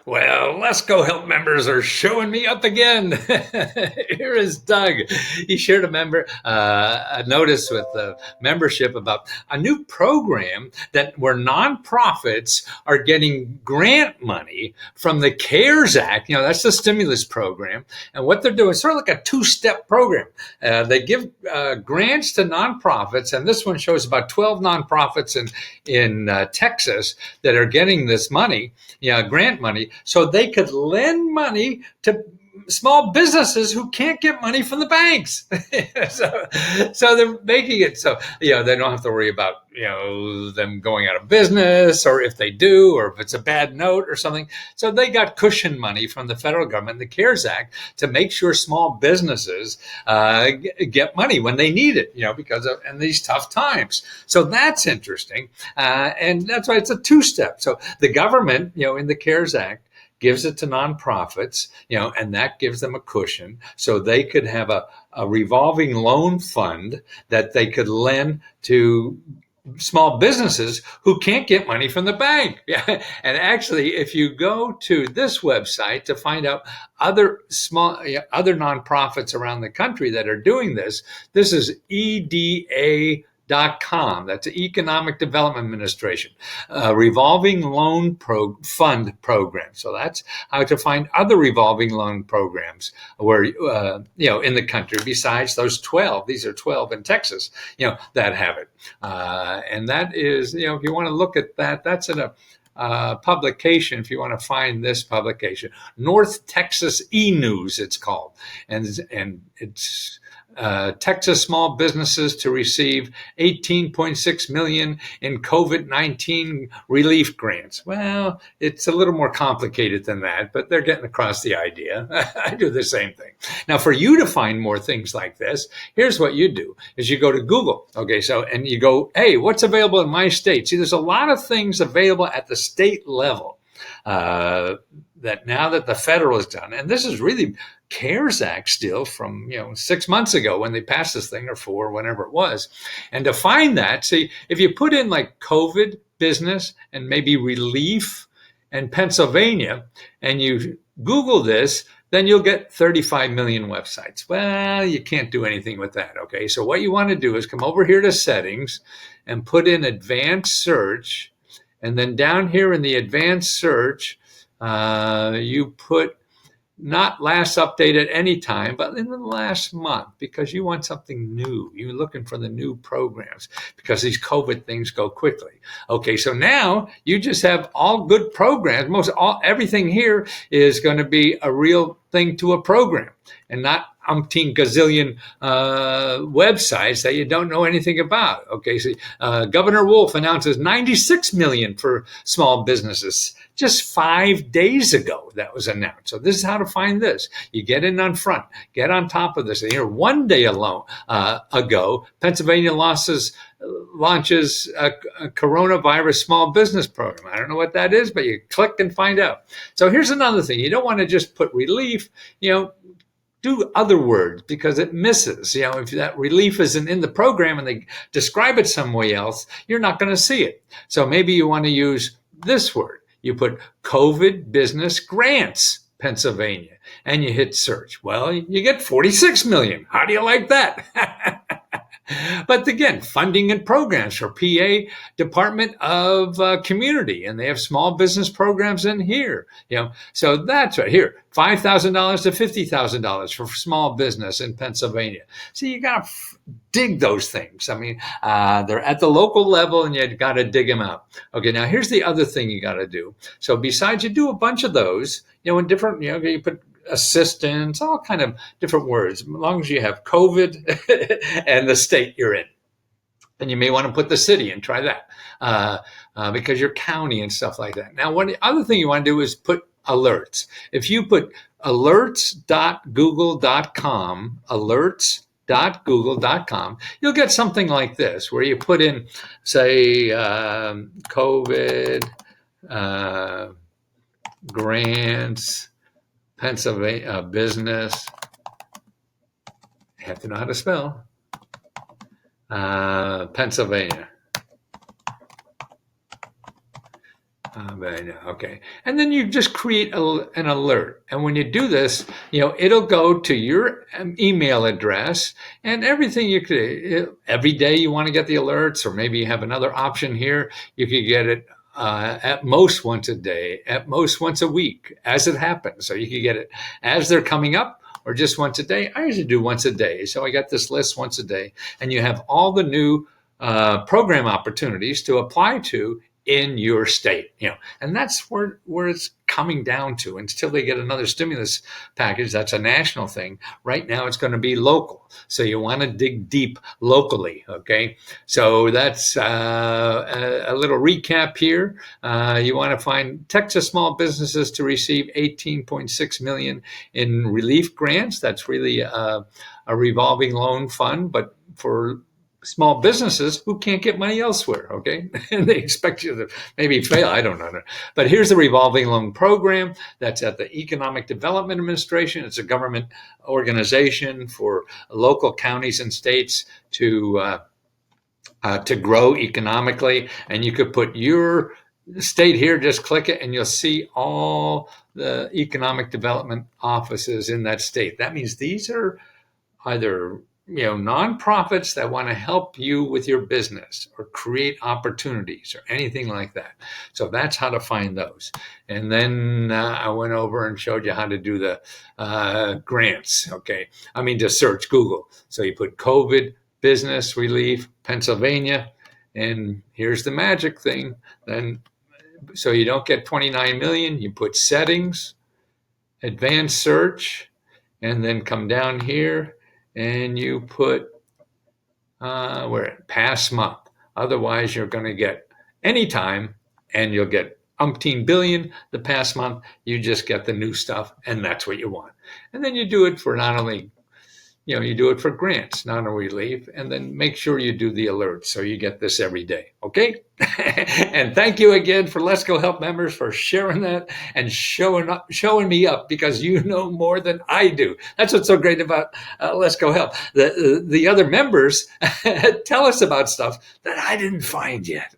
Well, Let's Go Help members are showing me up again. Here is Doug. He shared a notice with the membership about a new program that where nonprofits are getting grant money from the CARES Act. That's the stimulus program. And what they're doing is sort of like a two-step program. They give grants to nonprofits, and this one shows about 12 nonprofits in Texas that are getting this money, grant money, so they could lend money to small businesses who can't get money from the banks. so they're making it so they don't have to worry about them going out of business, or if they do, or if it's a bad note or something. So they got cushion money from the federal government, the CARES Act, to make sure small businesses get money when they need it, because of in these tough times. So that's interesting, and that's why it's a two-step. So the government, in the CARES Act, gives it to nonprofits, and that gives them a cushion so they could have a revolving loan fund that they could lend to small businesses who can't get money from the bank. Yeah. And actually, if you go to this website to find out other nonprofits around the country that are doing this, this is EDA.com. That's the Economic Development Administration, revolving loan fund program. So that's how to find other revolving loan programs where, in the country, besides those 12. These are 12 in Texas, that have it. And that is, if you want to look at that, that's in a publication, if you want to find this publication, North Texas E-News, it's called. And it's Texas small businesses to receive $18.6 million in COVID-19 relief grants. Well, it's a little more complicated than that, but they're getting across the idea. I do the same thing. Now, for you to find more things like this, here's what you do, is you go to Google. Okay, and you go, hey, what's available in my state? See, there's a lot of things available at the state level that now that the federal is done, and this is really CARES Act still from 6 months ago when they passed this thing, or 4, whenever it was. And to find that, see, if you put in like COVID business and maybe relief and Pennsylvania, and you Google this, then you'll get 35 million websites. Well, you can't do anything with that. Okay, so what you want to do is come over here to settings and put in advanced search, and then down here in the advanced search, you put not last update at any time, but in the last month, because you want something new. You're looking for the new programs because these COVID things go quickly. Okay, so now you just have all good programs. Everything here is going to be a real thing to a program, and not umpteen gazillion websites that you don't know anything about. Okay, so Governor Wolf announces $96 million for small businesses. Just 5 days ago, that was announced. So this is how to find this. You get in on front, get on top of this. Here, 1 day ago, Pennsylvania launches a coronavirus small business program. I don't know what that is, but you click and find out. So here's another thing. You don't want to just put relief, do other words, because it misses. If that relief isn't in the program and they describe it somewhere else, you're not going to see it. So maybe you want to use this word. You put COVID business grants, Pennsylvania, and you hit search. Well, you get 46 million. How do you like that? But again, funding and programs for PA Department of Community, and they have small business programs in here. So that's right here, $5,000 to $50,000 for small business in Pennsylvania. So you got to dig those things. I mean, they're at the local level, and you got to dig them out. Okay, now here's the other thing you got to do. So besides, you do a bunch of those, in different, you put assistance, all kind of different words, as long as you have COVID and the state you're in. And you may want to put the city and try that because your county and stuff like that. Now, one other thing you want to do is put alerts. If you put alerts.google.com, you'll get something like this, where you put in, say, COVID grants, Pennsylvania business. You have to know how to spell. Pennsylvania. But, okay. And then you just create an alert. And when you do this, it'll go to your email address and everything you could, every day you want to get the alerts, or maybe you have another option here. You could get it at most once a day, at most once a week as it happens. So you could get it as they're coming up or just once a day. I usually do once a day. So I got this list once a day, and you have all the new program opportunities to apply to in your state, and that's where it's coming down to. Until they get another stimulus package, that's a national thing. Right now, it's going to be local, so you want to dig deep locally. Okay, so that's a little recap here. You want to find Texas small businesses to receive 18.6 million in relief grants. That's really a revolving loan fund, but for small businesses who can't get money elsewhere, okay? And they expect you to maybe fail. I don't know. But here's the revolving loan program that's at the Economic Development Administration. It's a government organization for local counties and states to grow economically. And you could put your state here, just click it, and you'll see all the economic development offices in that state. That means these are either nonprofits that want to help you with your business or create opportunities or anything like that. So that's how to find those. And then I went over and showed you how to do the grants. Okay. Just search Google. So you put COVID business relief, Pennsylvania, and here's the magic thing. Then, so you don't get 29 million, you put settings, advanced search, and then come down here and you put past month. Otherwise, you're going to get anytime, and you'll get umpteen billion the past month. You just get the new stuff, and that's what you want. And then you do it for not only, you do it for grants, not a relief, and then make sure you do the alerts so you get this every day. Okay? And thank you again for Let's Go Help members for sharing that and showing me up, because you know more than I do. That's what's so great about Let's Go Help. The other members tell us about stuff that I didn't find yet.